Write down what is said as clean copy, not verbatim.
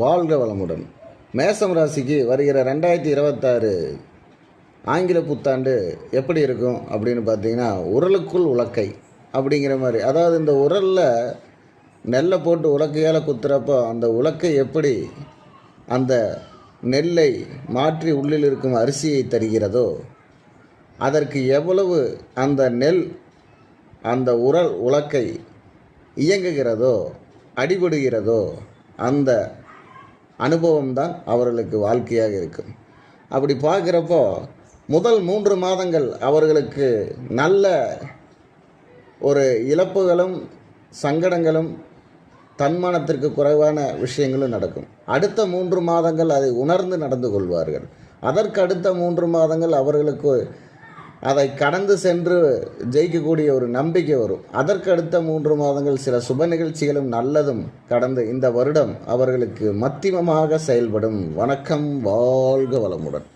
வாழ்க வளமுடன். மேசம் ராசிக்கு வருகிற 2026 ஆங்கில புத்தாண்டு எப்படி இருக்கும் அப்படின்னு பார்த்தீங்கன்னா, உரலுக்குள் உலக்கை அப்படிங்கிற மாதிரி. அதாவது இந்த உரலில் நெல்லை போட்டு உலக்கையால் குத்துறப்போ அந்த உலக்கை எப்படி அந்த நெல்லை மாற்றி உள்ளில் இருக்கும் அரிசியை தருகிறதோ, அதற்கு எவ்வளவு அந்த நெல் அந்த உலக்கை இயங்குகிறதோ, அடிபடுகிறதோ, அந்த அனுபவம்தான் அவர்களுக்கு வாழ்க்கையாக இருக்கும். அப்படி பார்க்குறப்போ முதல் 3 மாதங்கள் அவர்களுக்கு நல்ல ஒரு இழப்புகளும் சங்கடங்களும் தன்மானத்திற்கு குறைவான விஷயங்களும் நடக்கும். அடுத்த 3 மாதங்கள் அதை உணர்ந்து நடந்து கொள்வார்கள். அதற்கு அடுத்த 3 மாதங்கள் அவர்களுக்கு அதை கடந்து சென்று ஜெயிக்கக்கூடிய ஒரு நம்பிக்கை வரும். அதற்கு அடுத்த 3 மாதங்கள் சில சுப நிகழ்ச்சிகளும் நல்லதும் கடந்து இந்த வருடம் அவர்களுக்கு மத்தியமமாக செயல்படும். வணக்கம், வாழ்க வளமுடன்.